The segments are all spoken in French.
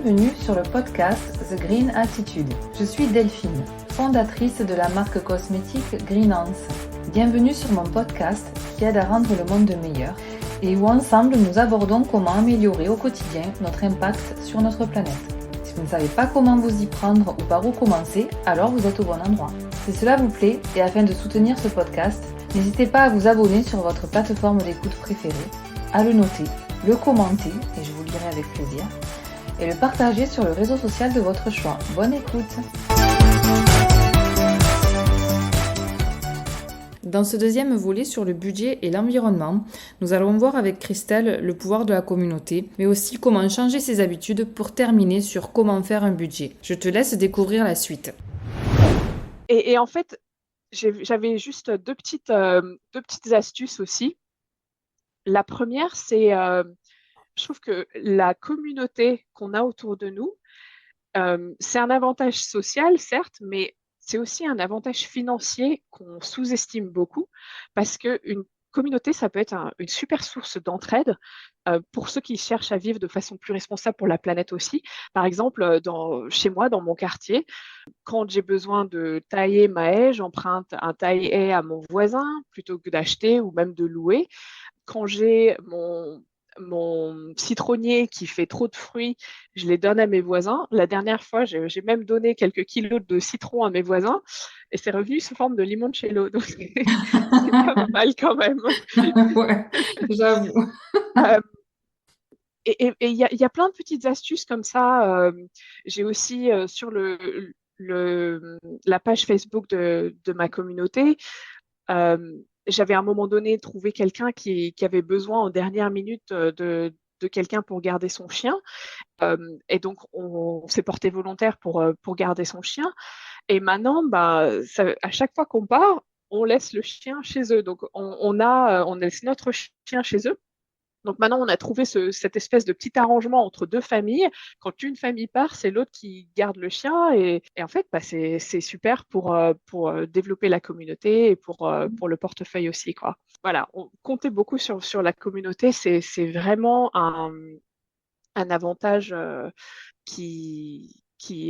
bienvenue sur le podcast The Green Attitude. Je suis Delphine, fondatrice de la marque cosmétique Greenance. Bienvenue sur mon podcast qui aide à rendre le monde meilleur et où ensemble nous abordons comment améliorer au quotidien notre impact sur notre planète. Si vous ne savez pas comment vous y prendre ou par où commencer, alors vous êtes au bon endroit. Si cela vous plaît et afin de soutenir ce podcast, n'hésitez pas à vous abonner sur votre plateforme d'écoute préférée, à le noter, le commenter, et je vous le dirai avec plaisir, et le partager sur le réseau social de votre choix. Bonne écoute! Dans ce deuxième volet sur le budget et l'environnement, nous allons voir avec Christelle le pouvoir de la communauté, mais aussi comment changer ses habitudes pour terminer sur comment faire un budget. Je te laisse découvrir la suite. Et en fait, j'avais juste deux petites astuces aussi. La première, c'est, je trouve que la communauté qu'on a autour de nous, c'est un avantage social, certes, mais c'est aussi un avantage financier qu'on sous-estime beaucoup parce qu'une communauté, ça peut être une super source d'entraide pour ceux qui cherchent à vivre de façon plus responsable pour la planète aussi. Par exemple, chez moi, dans mon quartier, quand j'ai besoin de tailler ma haie, j'emprunte un taille-haie à mon voisin plutôt que d'acheter ou même de louer. Quand j'ai mon citronnier qui fait trop de fruits, je les donne à mes voisins. La dernière fois, j'ai même donné quelques kilos de citron à mes voisins et c'est revenu sous forme de limoncello. Donc, c'est pas mal quand même. Ouais, j'avoue. Euh, et il y a plein de petites astuces comme ça. J'ai aussi sur la page Facebook de ma communauté, j'avais à un moment donné trouvé quelqu'un qui avait besoin en dernière minute de quelqu'un pour garder son chien. Et donc, on s'est porté volontaire pour garder son chien. Et maintenant, bah, à chaque fois qu'on part, on laisse le chien chez eux. Donc, on laisse notre chien chez eux. Donc maintenant, on a trouvé cette espèce de petit arrangement entre deux familles. Quand une famille part, c'est l'autre qui garde le chien. Et en fait, bah, c'est super pour développer la communauté et pour le portefeuille aussi, quoi. Voilà, on comptait beaucoup sur la communauté. C'est vraiment un avantage qui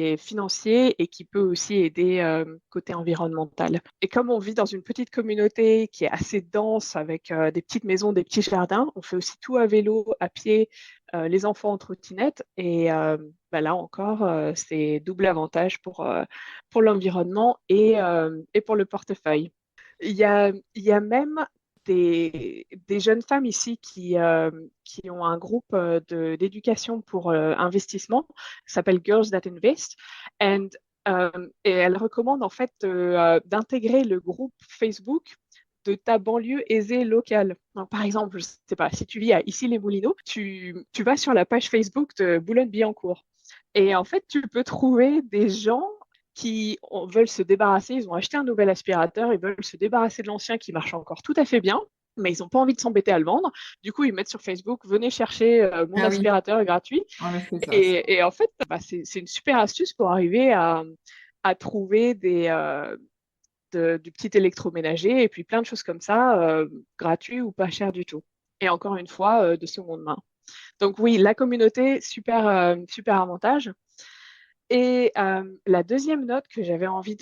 est financier et qui peut aussi aider côté environnemental. Et comme on vit dans une petite communauté qui est assez dense avec des petites maisons, des petits jardins, on fait aussi tout à vélo, à pied, les enfants en trottinette. Et bah là encore, c'est double avantage pour l'environnement et pour le portefeuille. Il y a même des jeunes femmes ici qui ont un groupe d'éducation pour investissement, ça s'appelle Girls That Invest, and, et elles recommandent en fait d'intégrer le groupe Facebook de ta banlieue aisée locale. Donc, par exemple, je ne sais pas, si tu vis à Issy-les-Moulineaux, tu vas sur la page Facebook de Boulogne-Billancourt. Et en fait, tu peux trouver des gens qui veulent se débarrasser, ils ont acheté un nouvel aspirateur, ils veulent se débarrasser de l'ancien qui marche encore tout à fait bien, mais ils n'ont pas envie de s'embêter à le vendre. Du coup, ils mettent sur Facebook, venez chercher mon Ah oui, aspirateur gratuit. on a fait ça. Et en fait, bah, c'est une super astuce pour arriver à trouver du petit électroménager et puis plein de choses comme ça, gratuits ou pas cher du tout. Et encore une fois, de seconde main. Donc oui, la communauté, super avantage. Et la deuxième note que j'avais envie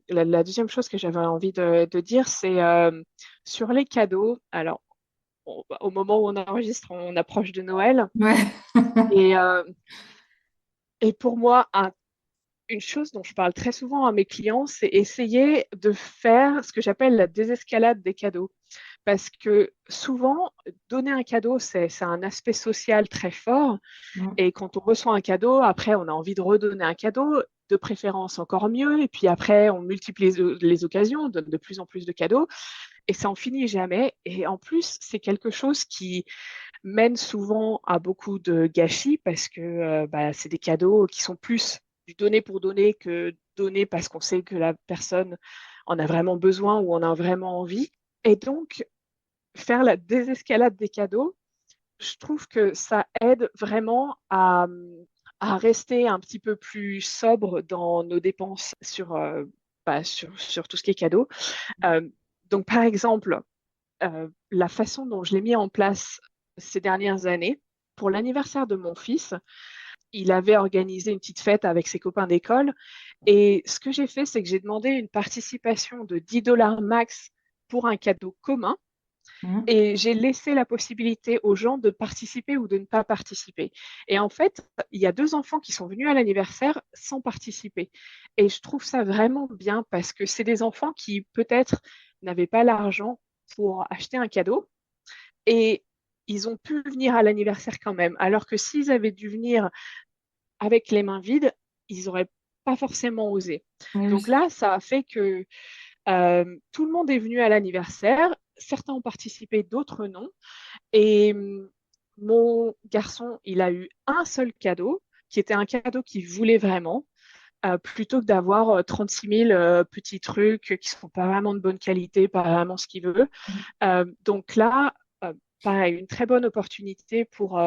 la deuxième chose que j'avais envie de dire, c'est sur les cadeaux. Alors, au moment où on enregistre, on approche de Noël. Ouais. Et, euh, et pour moi, une chose dont je parle très souvent à mes clients, c'est essayer de faire ce que j'appelle la désescalade des cadeaux. Parce que souvent, donner un cadeau, c'est un aspect social très fort. Mm. Et quand on reçoit un cadeau, après, on a envie de redonner un cadeau, de préférence encore mieux. Et puis après, on multiplie les occasions, on donne de plus en plus de cadeaux. Et ça en finit jamais. Et en plus, c'est quelque chose qui mène souvent à beaucoup de gâchis parce que bah, c'est des cadeaux qui sont plus du donner pour donner que donner parce qu'on sait que la personne en a vraiment besoin ou en a vraiment envie. Et donc, faire la désescalade des cadeaux, je trouve que ça aide vraiment à rester un petit peu plus sobre dans nos dépenses sur tout ce qui est cadeau. Euh, donc, par exemple, la façon dont je l'ai mis en place ces dernières années, pour l'anniversaire de mon fils, il avait organisé une petite fête avec ses copains d'école. Et ce que j'ai fait, c'est que j'ai demandé une participation de 10 dollars max pour un cadeau commun. Mhm. Et j'ai laissé la possibilité aux gens de participer ou de ne pas participer. Et en fait, il y a deux enfants qui sont venus à l'anniversaire sans participer. Et je trouve ça vraiment bien parce que c'est des enfants qui peut-être n'avaient pas l'argent pour acheter un cadeau et ils ont pu venir à l'anniversaire quand même. Alors que s'ils avaient dû venir avec les mains vides, ils n'auraient pas forcément osé. Oui, Donc oui. là, ça a fait que tout le monde est venu à l'anniversaire. Certains ont participé, d'autres non. Et mon garçon, il a eu un seul cadeau, qui était un cadeau qu'il voulait vraiment, plutôt que d'avoir 36 000 petits trucs qui ne sont pas vraiment de bonne qualité, pas vraiment ce qu'il veut. Donc là, pareil, une très bonne opportunité pour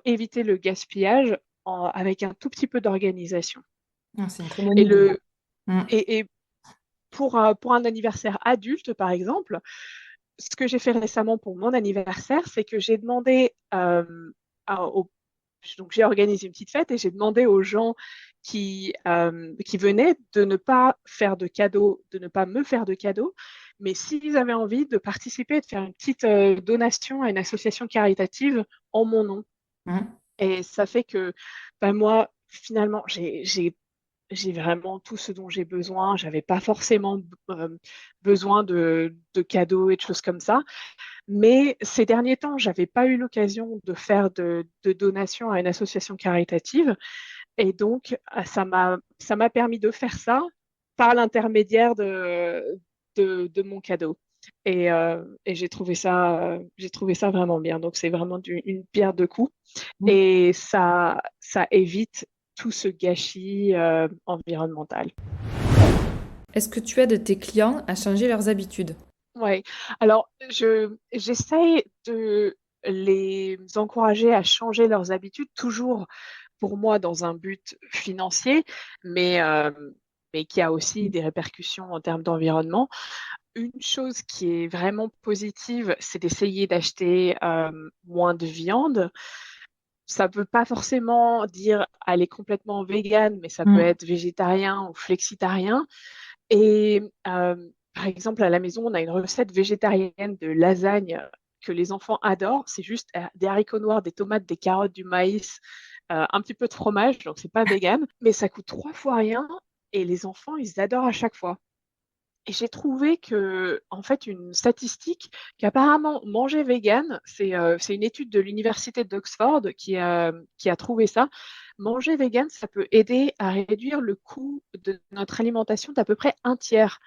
éviter le gaspillage avec un tout petit peu d'organisation. Ah, c'est une très bonne Et, idée. le, Mhm. et pour un anniversaire adulte, par exemple, ce que j'ai fait récemment pour mon anniversaire, c'est que j'ai demandé donc j'ai organisé une petite fête et j'ai demandé aux gens qui venaient de ne pas faire de cadeaux, de ne pas me faire de cadeaux, mais s'ils avaient envie de participer, de faire une petite donation à une association caritative en mon nom. Mhm. Et ça fait que ben moi, finalement, j'ai vraiment tout ce dont j'ai besoin. J'avais pas forcément besoin de cadeaux et de choses comme ça. Mais ces derniers temps, j'avais pas eu l'occasion de faire de donations à une association caritative. Et donc, ça m'a permis de faire ça par l'intermédiaire de mon cadeau. Et j'ai trouvé ça vraiment bien. Donc, c'est vraiment une pierre deux coups. Oui. Et ça évite tout ce gâchis environnemental. Est-ce que tu aides tes clients à changer leurs habitudes? Ouais. Alors, j'essaye de les encourager à changer leurs habitudes, toujours pour moi dans un but financier, mais, euh, mais qui a aussi des répercussions en termes d'environnement. Une chose qui est vraiment positive, c'est d'essayer d'acheter moins de viande. Ça peut pas forcément dire aller complètement vegan, mais ça peut Mhm. être végétarien ou flexitarien. Et par exemple, à la maison, on a une recette végétarienne de lasagne que les enfants adorent. C'est juste des haricots noirs, des tomates, des carottes, du maïs, un petit peu de fromage, donc c'est pas vegan, mais ça coûte trois fois rien et les enfants, ils adorent à chaque fois. Et j'ai trouvé que, en fait, une statistique qu'apparemment manger vegan, c'est une étude de l'université d'Oxford qui a trouvé ça. Manger vegan, ça peut aider à réduire le coût de notre alimentation d'à peu près un tiers.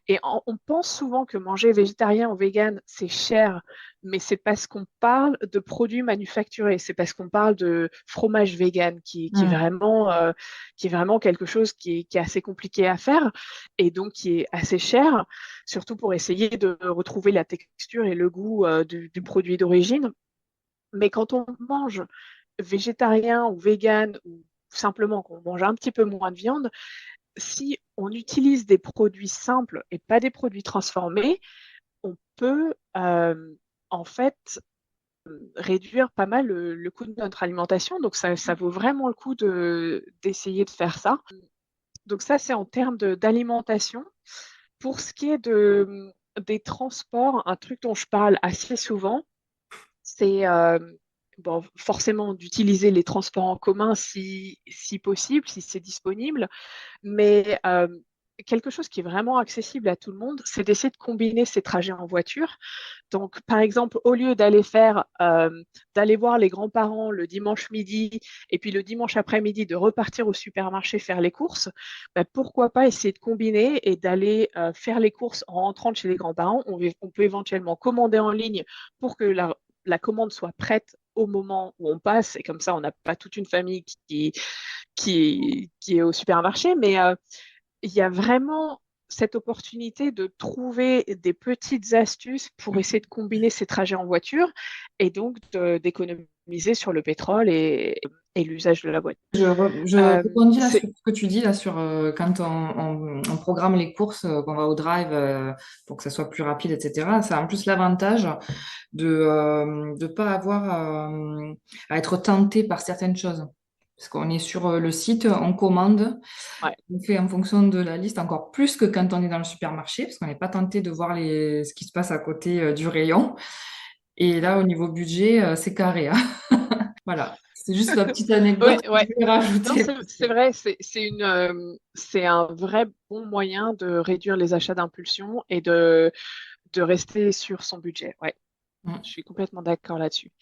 Et on pense souvent que manger végétarien ou vegan, c'est cher, mais c'est parce qu'on parle de produits manufacturés, c'est parce qu'on parle de fromage vegan Mhm. qui est vraiment quelque chose qui est assez compliqué à faire et donc qui est assez cher, surtout pour essayer de retrouver la texture et le goût du produit d'origine. Mais quand on mange végétarien ou vegan ou simplement qu'on mange un petit peu moins de viande, si on utilise des produits simples et pas des produits transformés, on peut en fait réduire pas mal le coût de notre alimentation. Donc ça vaut vraiment le coup d'essayer de faire ça. Donc ça, c'est en termes d'alimentation. Pour ce qui est des transports, un truc dont je parle assez souvent, c'est bon, forcément d'utiliser les transports en commun si possible, si c'est disponible. Mais quelque chose qui est vraiment accessible à tout le monde, c'est d'essayer de combiner ces trajets en voiture. Donc, par exemple, au lieu d'aller voir les grands-parents le dimanche midi et puis le dimanche après-midi de repartir au supermarché faire les courses, bah, pourquoi pas essayer de combiner et d'aller faire les courses en rentrant de chez les grands-parents. On peut éventuellement commander en ligne pour que la commande soit prête au moment où on passe et comme ça, on n'a pas toute une famille qui est au supermarché, mais il y a vraiment cette opportunité de trouver des petites astuces pour essayer de combiner ces trajets en voiture et donc d'économiser sur le pétrole et l'usage de la voiture. Je Euh, rebondis là c'est sur ce que tu dis là sur quand on programme les courses, qu'on va au drive pour que ça soit plus rapide, etc. Ça a en plus l'avantage de pas avoir à être tenté par certaines choses. Parce qu'on est sur le site, on commande, Ouais. on fait en fonction de la liste encore plus que quand on est dans le supermarché, parce qu'on n'est pas tenté de voir ce qui se passe à côté du rayon. Et là, au niveau budget, c'est carré, hein. Voilà, c'est juste la petite anecdote Ouais, que je ouais. vais Non, rajouter. c'est vrai, c'est un vrai bon moyen de réduire les achats d'impulsion et de rester sur son budget. Ouais, Mm. je suis complètement d'accord là-dessus.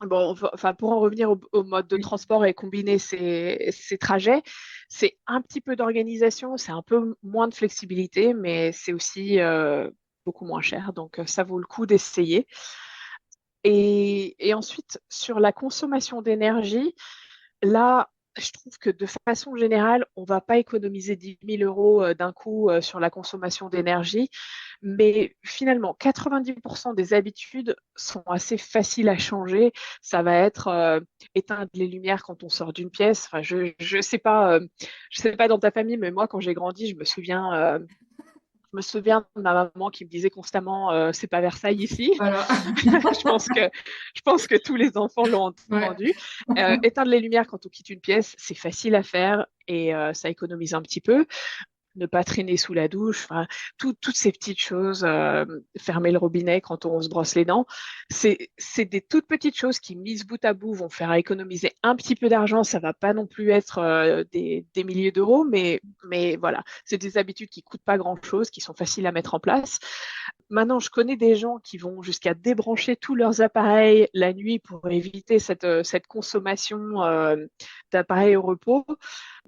Bon, enfin, pour en revenir au mode de Oui, transport et combiner ces trajets, c'est un petit peu d'organisation, c'est un peu moins de flexibilité, mais c'est aussi beaucoup moins cher. Donc, ça vaut le coup d'essayer. Et ensuite, sur la consommation d'énergie, là, je trouve que de façon générale, on ne va pas économiser 10 000 € d'un coup sur la consommation d'énergie, mais finalement, 90% des habitudes sont assez faciles à changer. Ça va être éteindre les lumières quand on sort d'une pièce. Enfin, je sais pas dans ta famille, mais moi, quand j'ai grandi, je me souviens de ma maman qui me disait constamment c'est pas Versailles ici. voilà. je pense que je pense que tous les enfants l'ont Ouais. entendu. Éteindre les lumières quand on quitte une pièce, c'est facile à faire et ça économise un petit peu. Ne pas traîner sous la douche, enfin, toutes ces petites choses, fermer le robinet quand on se brosse les dents, c'est des toutes petites choses qui, mises bout à bout, vont faire économiser un petit peu d'argent. Ça va pas non plus être des milliers d'euros, mais voilà, c'est des habitudes qui coûtent pas grand-chose, qui sont faciles à mettre en place. Maintenant, je connais des gens qui vont jusqu'à débrancher tous leurs appareils la nuit pour éviter cette consommation d'appareils au repos.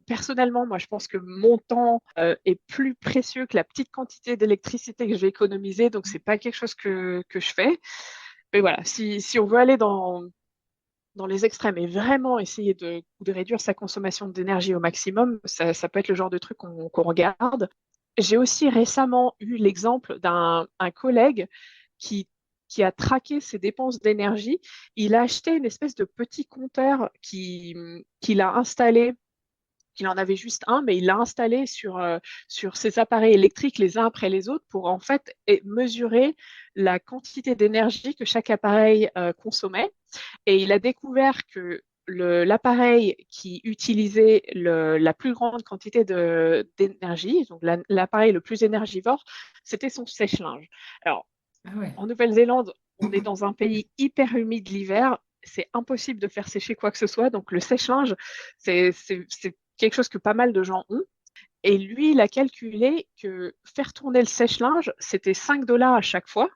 Personnellement, moi, je pense que mon temps est plus précieux que la petite quantité d'électricité que je vais économiser, donc c'est pas quelque chose que je fais. Mais voilà, si on veut aller dans les extrêmes et vraiment essayer de réduire sa consommation d'énergie au maximum, ça peut être le genre de truc qu'on regarde. J'ai aussi récemment eu l'exemple d'un un collègue qui, qui a traqué ses dépenses d'énergie. Il a acheté une espèce de petit compteur qu'il a installé. Il en avait juste un, mais il l'a installé sur ses appareils électriques les uns après les autres pour en fait mesurer la quantité d'énergie que chaque appareil consommait. Et il a découvert que l'appareil qui utilisait la plus grande quantité d'énergie, donc l'appareil le plus énergivore, c'était son sèche-linge. Alors, Ah ouais. en Nouvelle-Zélande, on est dans un pays hyper humide l'hiver. C'est impossible de faire sécher quoi que ce soit. Donc, le sèche-linge, c'est quelque chose que pas mal de gens ont. Et lui, il a calculé que faire tourner le sèche-linge, c'était 5 dollars à chaque fois.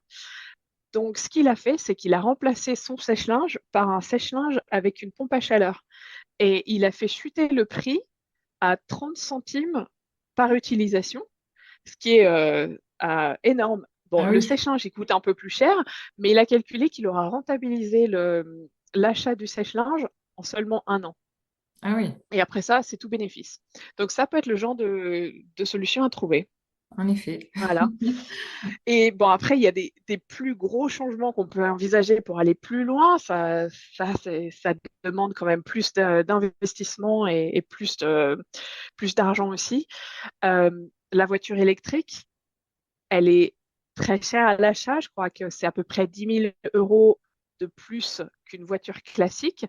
Donc, ce qu'il a fait, c'est qu'il a remplacé son sèche-linge par un sèche-linge avec une pompe à chaleur. Et il a fait chuter le prix à 30 centimes par utilisation, ce qui est énorme. Bon, Ah le oui. sèche-linge, il coûte un peu plus cher, mais il a calculé qu'il aura rentabilisé l'achat du sèche-linge en seulement un an. Ah oui. Et après ça, c'est tout bénéfice. Donc ça peut être le genre de solution à trouver. En effet. Voilà. Et bon, après, il y a des plus gros changements qu'on peut envisager pour aller plus loin. Ça demande quand même plus d'investissement et plus d'argent aussi. Euh, la voiture électrique, elle est très chère à l'achat. Je crois que c'est à peu près 10 000 € de plus qu'une voiture classique,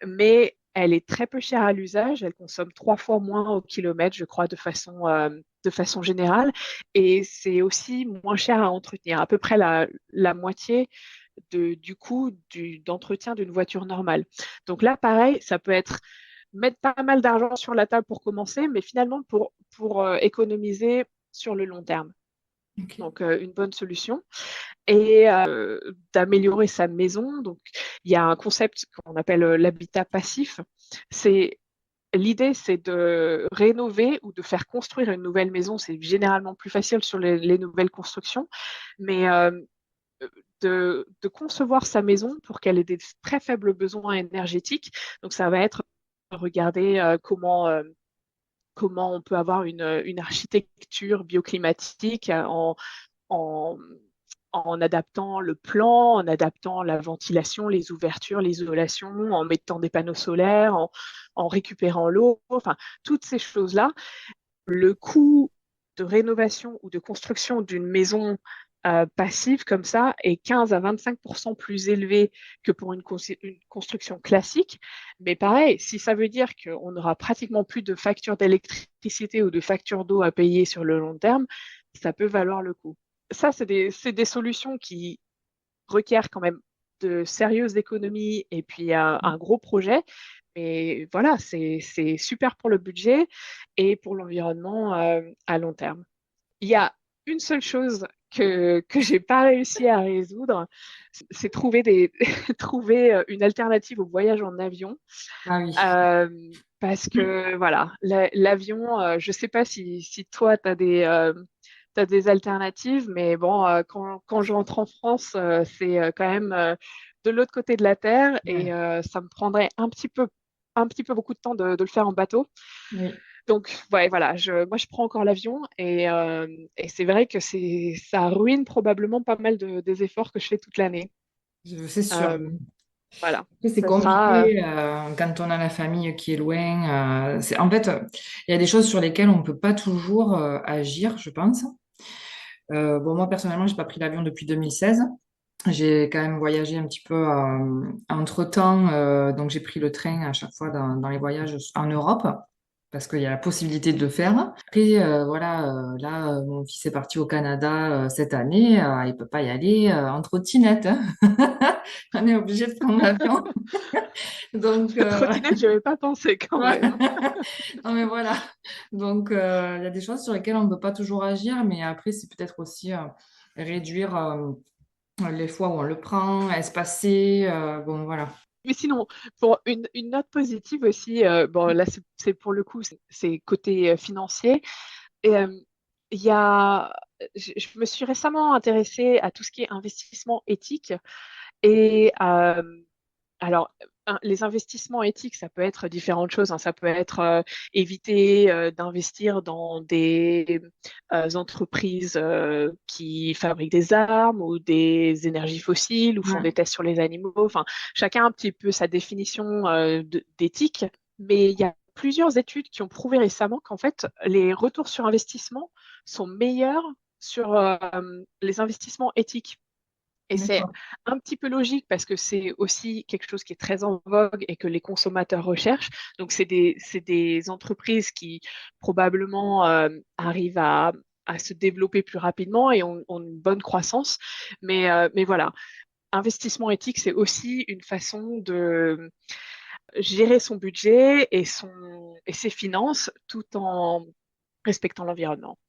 mais elle est très peu chère à l'usage. Elle consomme 3 fois moins au kilomètre, je crois, de façon générale. Et c'est aussi moins cher à entretenir, à peu près la moitié du coût d'entretien d'une voiture normale. Donc là, pareil, ça peut être mettre pas mal d'argent sur la table pour commencer, mais finalement pour économiser sur le long terme. Ok. Donc, une bonne solution. Et d'améliorer sa maison. Donc, il y a un concept qu'on appelle l'habitat passif. C'est L'idée, c'est de rénover ou de faire construire une nouvelle maison. C'est généralement plus facile sur les nouvelles constructions, mais de concevoir sa maison pour qu'elle ait des très faibles besoins énergétiques. Donc, ça va être regarder comment on peut avoir une architecture bioclimatique en, en adaptant le plan, en adaptant la ventilation, les ouvertures, l'isolation, en mettant des panneaux solaires, en récupérant l'eau, enfin, toutes ces choses-là. Le coût de rénovation ou de construction d'une maison passive comme ça est 15 à 25% plus élevé que pour une construction classique. Mais pareil, si ça veut dire qu'on n'aura pratiquement plus de factures d'électricité ou de factures d'eau à payer sur le long terme, ça peut valoir le coup. Ça, c'est des solutions qui requièrent quand même de sérieuses économies et puis un gros projet. Mais voilà, c'est super pour le budget et pour l'environnement à long terme. Il y a une seule chose que j'ai pas réussi à résoudre, c'est trouver une alternative au voyage en avion. Ah oui. Euh, Parce que voilà, l'avion, je sais pas si toi, t'as des alternatives, mais bon, quand je rentre en France, c'est quand même de l'autre côté de la Terre et Ouais. ça me prendrait un petit peu beaucoup de temps de le faire en bateau. Oui, Donc, ouais, voilà, moi, je prends encore l'avion et c'est vrai que ça ruine probablement pas mal des efforts que je fais toute l'année. c'est sûr. Euh, voilà, Après, c'est ça sera. compliqué quand on a la famille qui est loin. En fait, il y a des choses sur lesquelles on ne peut pas toujours agir, je pense. Bon, moi, personnellement, j'ai pas pris l'avion depuis 2016. J'ai quand même voyagé un petit peu entre-temps, donc j'ai pris le train à chaque fois dans les voyages en Europe, parce qu'il y a la possibilité de le faire. Après, voilà, là, mon fils est parti au Canada cette année, il peut pas y aller en trottinette, hein. On est obligé de prendre l'avion. Donc, Trottinette, je n'avais pas pensé quand ouais. même. Non, mais voilà. Donc, il y a des choses sur lesquelles on ne peut pas toujours agir, mais après, c'est peut-être aussi réduire les fois où on le prend, espacer, bon, voilà. Mais sinon, pour une note positive aussi, bon, là, c'est pour le coup, c'est côté financier. Et, il y a, je me suis récemment intéressée à tout ce qui est investissement éthique. Et alors, les investissements éthiques, ça peut être différentes choses, hein. Ça peut être éviter d'investir dans des entreprises qui fabriquent des armes ou des énergies fossiles ou font Ouais, des tests sur les animaux. Enfin, chacun a un petit peu sa définition d'éthique. Mais il y a plusieurs études qui ont prouvé récemment qu'en fait, les retours sur investissement sont meilleurs sur les investissements éthiques. Et c'est d'accord. un petit peu logique parce que c'est aussi quelque chose qui est très en vogue et que les consommateurs recherchent. Donc, c'est des entreprises qui probablement arrivent à se développer plus rapidement et ont une bonne croissance. Mais voilà, investissement éthique, c'est aussi une façon de gérer son budget et ses finances tout en respectant l'environnement.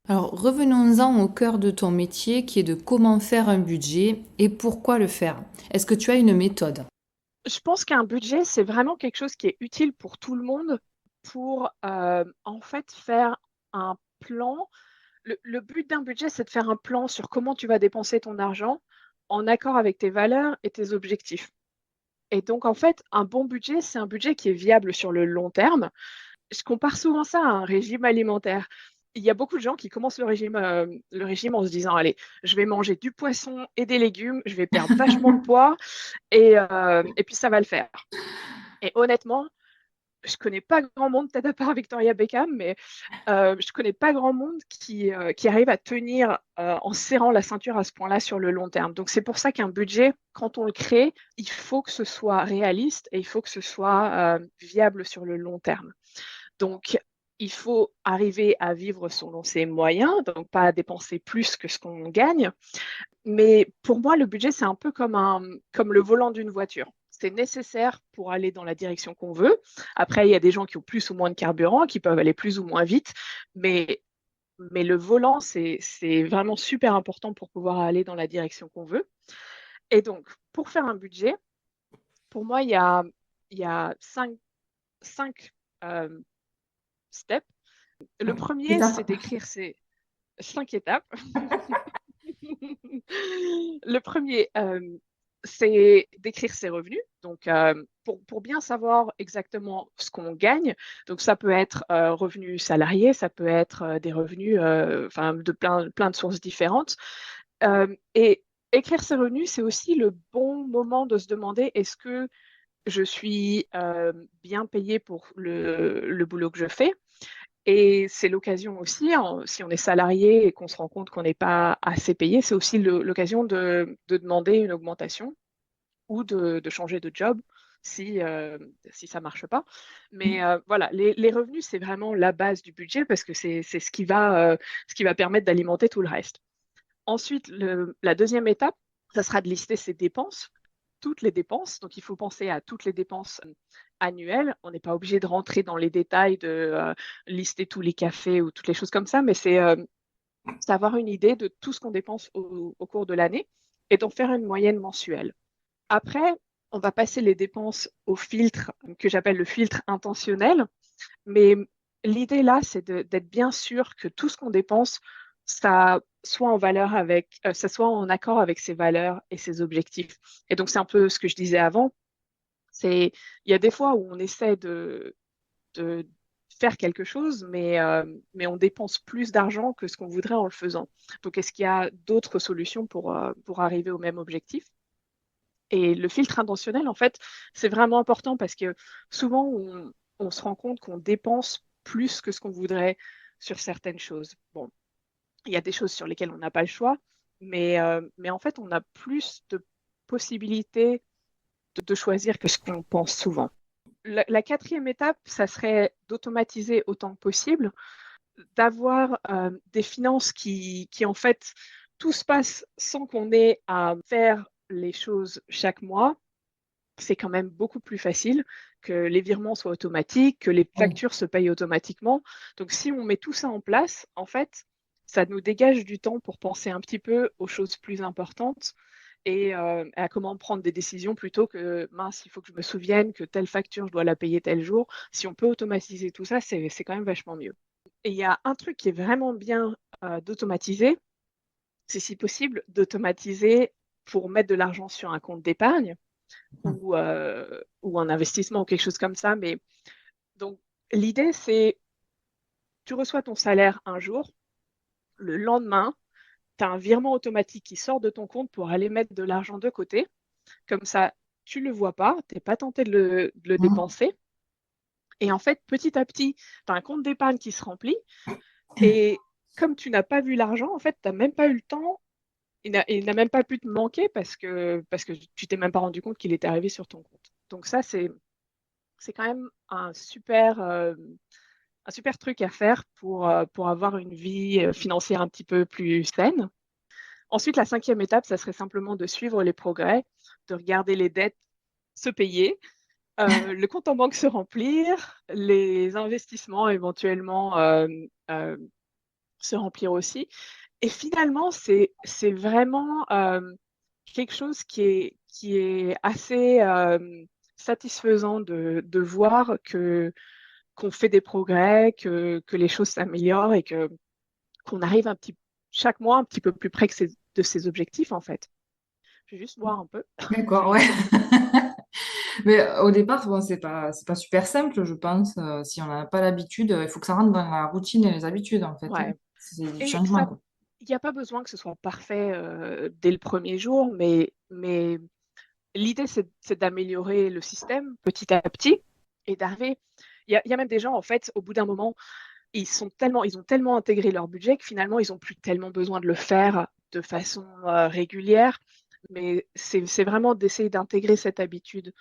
Alors revenons-en au cœur de ton métier qui est de comment faire un budget et pourquoi le faire. Est-ce que tu as une méthode? Je pense qu'un budget, c'est vraiment quelque chose qui est utile pour tout le monde pour en fait faire un plan. Le but d'un budget, c'est de faire un plan sur comment tu vas dépenser ton argent en accord avec tes valeurs et tes objectifs. Et donc, en fait, un bon budget, c'est un budget qui est viable sur le long terme. Je compare souvent ça à un régime alimentaire. Il y a beaucoup de gens qui commencent le régime en se disant, allez, je vais manger du poisson et des légumes, je vais perdre vachement de poids et puis ça va le faire. Et honnêtement, je connais pas grand monde, peut-être à part Victoria Beckham, mais je connais pas grand monde qui arrive à tenir en serrant la ceinture à ce point-là sur le long terme. Donc c'est pour ça qu'un budget, quand on le crée, il faut que ce soit réaliste et il faut que ce soit viable sur le long terme. Donc il faut arriver à vivre selon ses moyens, donc pas à dépenser plus que ce qu'on gagne. Mais pour moi, le budget, c'est un peu comme le volant d'une voiture. C'est nécessaire pour aller dans la direction qu'on veut. Après, il y a des gens qui ont plus ou moins de carburant, qui peuvent aller plus ou moins vite. Mais le volant, c'est vraiment super important pour pouvoir aller dans la direction qu'on veut. Et donc, pour faire un budget, pour moi, il y a cinq euh, steps. Le premier, Étape. c'est d'écrire ces 5 étapes. Le premier, c'est d'écrire ses revenus. Donc, pour bien savoir exactement ce qu'on gagne, donc ça peut être revenus salariés, ça peut être des revenus enfin, de plein de sources différentes. Et écrire ses revenus, c'est aussi le bon moment de se demander est-ce que je suis bien payée pour le boulot que je fais? Et c'est l'occasion aussi, si on est salarié et qu'on se rend compte qu'on n'est pas assez payé, c'est aussi l'occasion de demander une augmentation ou de changer de job si ça marche pas. Mais voilà, les revenus, c'est vraiment la base du budget parce que c'est ce qui va permettre d'alimenter tout le reste. Ensuite, la deuxième étape, ça sera de lister ses dépenses, toutes les dépenses. Donc, il faut penser à toutes les dépenses annuelles. On n'est pas obligé de rentrer dans les détails de lister tous les cafés ou toutes les choses comme ça, mais c'est avoir une idée de tout ce qu'on dépense au cours de l'année et d'en faire une moyenne mensuelle. Après, on va passer les dépenses au filtre que j'appelle le filtre intentionnel. Mais l'idée là, c'est d'être bien sûr que tout ce qu'on dépense, ça soit ça soit en accord avec ses valeurs et ses objectifs. Et donc, c'est un peu ce que je disais avant. Il y a des fois où on essaie de faire quelque chose, mais on dépense plus d'argent que ce qu'on voudrait en le faisant. Donc, est-ce qu'il y a d'autres solutions pour arriver au même objectif? Et le filtre intentionnel, en fait, c'est vraiment important parce que souvent, on se rend compte qu'on dépense plus que ce qu'on voudrait sur certaines choses. Bon, il y a des choses sur lesquelles on n'a pas le choix, mais en fait, on a plus de possibilités de choisir que ce qu'on pense souvent. La quatrième étape, ça serait d'automatiser autant que possible, d'avoir des finances qui, en fait, tout se passe sans qu'on ait à faire les choses chaque mois. C'est quand même beaucoup plus facile que les virements soient automatiques, que les Oui. factures se payent automatiquement. Donc, si on met tout ça en place, en fait, ça nous dégage du temps pour penser un petit peu aux choses plus importantes et à comment prendre des décisions plutôt que, mince, il faut que je me souvienne que telle facture, je dois la payer tel jour. Si on peut automatiser tout ça, c'est quand même vachement mieux. Et il y a un truc qui est vraiment bien d'automatiser, c'est si possible d'automatiser pour mettre de l'argent sur un compte d'épargne ou un investissement ou quelque chose comme ça. Mais donc, l'idée, c'est tu reçois ton salaire un jour, le lendemain, tu as un virement automatique qui sort de ton compte pour aller mettre de l'argent de côté. Comme ça, tu ne le vois pas, tu n'es pas tenté de le Mhm. dépenser. Et en fait, petit à petit, tu as un compte d'épargne qui se remplit. Et comme tu n'as pas vu l'argent, en fait, tu n'as même pas eu le temps. Il n'a même pas pu te manquer parce que tu t'es même pas rendu compte qu'il était arrivé sur ton compte. Donc ça, c'est quand même un super truc à faire pour avoir une vie financière un petit peu plus saine. Ensuite, la cinquième étape, ça serait simplement de suivre les progrès, de regarder les dettes se payer, le compte en banque se remplir, les investissements éventuellement euh, se remplir aussi. Et finalement, c'est vraiment quelque chose qui est assez satisfaisant de voir qu'on fait des progrès, que les choses s'améliorent et qu'on arrive chaque mois un petit peu plus près de ses objectifs, en fait. Je vais juste voir un peu. D'accord, ouais. Mais au départ, bon, c'est pas super simple, je pense. Si on n'a pas l'habitude, il faut que ça rentre dans la routine et les habitudes, en fait, hein. Ouais. C'est du Et changement, ça, quoi. il n'y a pas besoin que ce soit parfait dès le premier jour, mais l'idée, c'est d'améliorer le système petit à petit et d'arriver. Il y a même des gens, en fait, au bout d'un moment, ils ont tellement intégré leur budget que finalement, ils n'ont plus tellement besoin de le faire de façon régulière. Mais c'est vraiment d'essayer d'intégrer cette habitude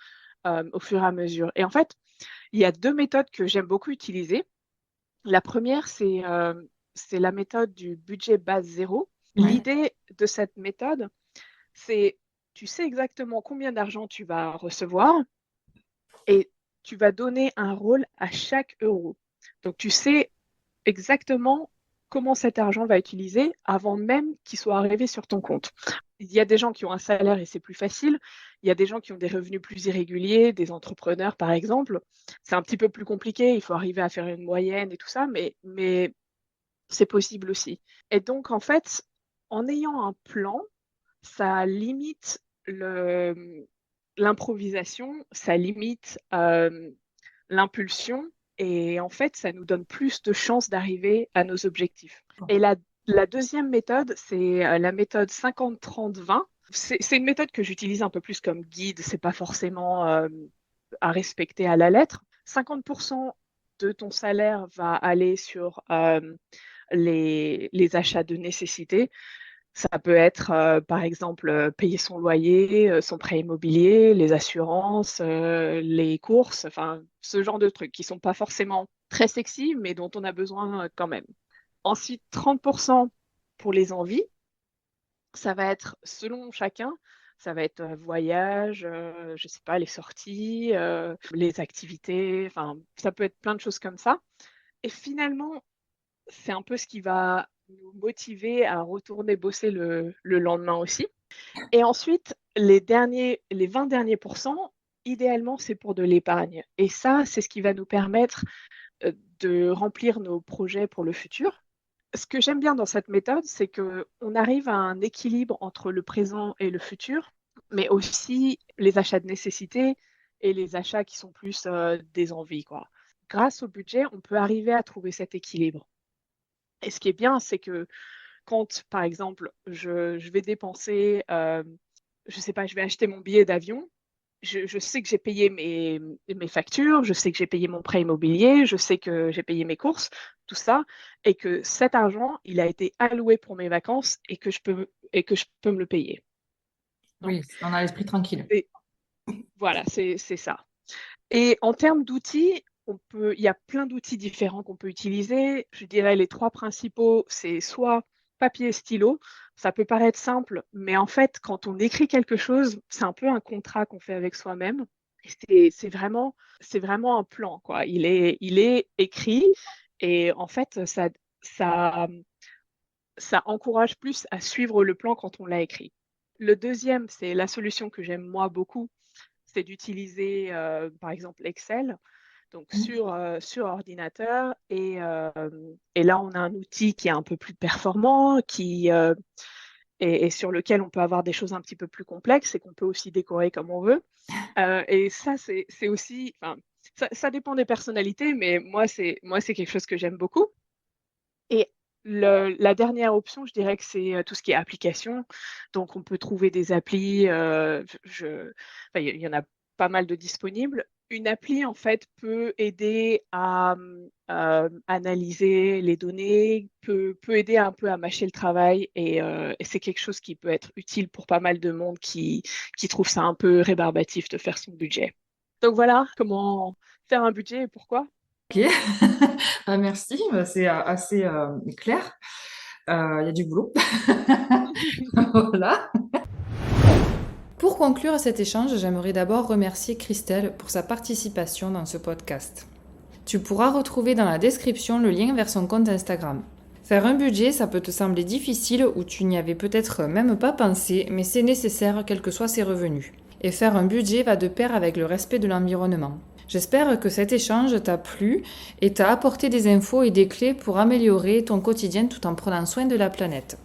au fur et à mesure. Et en fait, il y a deux méthodes que j'aime beaucoup utiliser. La première, c'est la méthode du budget base zéro. Ouais. L'idée de cette méthode, c'est tu sais exactement combien d'argent tu vas recevoir et tu vas donner un rôle à chaque euro. Donc, tu sais exactement comment cet argent va être utilisé avant même qu'il soit arrivé sur ton compte. Il y a des gens qui ont un salaire et c'est plus facile. Il y a des gens qui ont des revenus plus irréguliers, des entrepreneurs par exemple. C'est un petit peu plus compliqué. Il faut arriver à faire une moyenne et tout ça, mais c'est possible aussi. Et donc, en fait, en ayant un plan, ça limite l'improvisation, ça limite l'impulsion et en fait, ça nous donne plus de chances d'arriver à nos objectifs. Et la deuxième méthode, c'est la méthode 50-30-20. C'est une méthode que j'utilise un peu plus comme guide, c'est pas forcément à respecter à la lettre. 50% de ton salaire va aller sur les achats de nécessité. Ça peut être, par exemple, payer son loyer, son prêt immobilier, les assurances, les courses, enfin, ce genre de trucs qui sont pas forcément très sexy, mais dont on a besoin quand même. Ensuite, 30% pour les envies. Ça va être selon chacun. Ça va être voyage, je sais pas, les sorties, les activités, enfin, ça peut être plein de choses comme ça. Et finalement, c'est un peu ce qui va nous motiver à retourner bosser le lendemain aussi. Et ensuite, les 20 derniers pourcents, idéalement, c'est pour de l'épargne. Et ça, c'est ce qui va nous permettre de remplir nos projets pour le futur. Ce que j'aime bien dans cette méthode, c'est qu'on arrive à un équilibre entre le présent et le futur, mais aussi les achats de nécessité et les achats qui sont plus des envies, quoi. Grâce au budget, on peut arriver à trouver cet équilibre. Et ce qui est bien, c'est que quand, par exemple, je vais dépenser, je sais pas, je vais acheter mon billet d'avion, je sais que j'ai payé mes factures, je sais que j'ai payé mon prêt immobilier, je sais que j'ai payé mes courses, tout ça, et que cet argent, il a été alloué pour mes vacances et que je peux me le payer. Donc, Oui, on a l'esprit tranquille. voilà, c'est ça. Et en termes d'outils, il y a plein d'outils différents qu'on peut utiliser. Je dirais les trois principaux, c'est soit papier et stylo. Ça peut paraître simple, mais en fait, quand on écrit quelque chose, c'est un peu un contrat qu'on fait avec soi-même. Et c'est vraiment un plan, quoi. Il est écrit et en fait, ça, ça encourage plus à suivre le plan quand on l'a écrit. Le deuxième, c'est la solution que j'aime moi beaucoup, c'est d'utiliser par exemple Excel donc sur ordinateur. Et là, on a un outil qui est un peu plus performant, et sur lequel on peut avoir des choses un petit peu plus complexes et qu'on peut aussi décorer comme on veut. Et ça, c'est aussi, enfin, ça dépend des personnalités, mais moi, c'est quelque chose que j'aime beaucoup. Et la dernière option, je dirais que c'est tout ce qui est application. Donc, on peut trouver des applis. Enfin, il y en a pas mal de disponibles. Une appli, en fait, peut aider à analyser les données, peut aider un peu à mâcher le travail. Et c'est quelque chose qui peut être utile pour pas mal de monde qui trouve ça un peu rébarbatif de faire son budget. Donc voilà comment faire un budget et pourquoi. Ok, merci, c'est assez clair. Il y a du boulot. Voilà. Pour conclure cet échange, j'aimerais d'abord remercier Christelle pour sa participation dans ce podcast. Tu pourras retrouver dans la description le lien vers son compte Instagram. Faire un budget, ça peut te sembler difficile ou tu n'y avais peut-être même pas pensé, mais c'est nécessaire quels que soient ses revenus. Et faire un budget va de pair avec le respect de l'environnement. J'espère que cet échange t'a plu et t'a apporté des infos et des clés pour améliorer ton quotidien tout en prenant soin de la planète.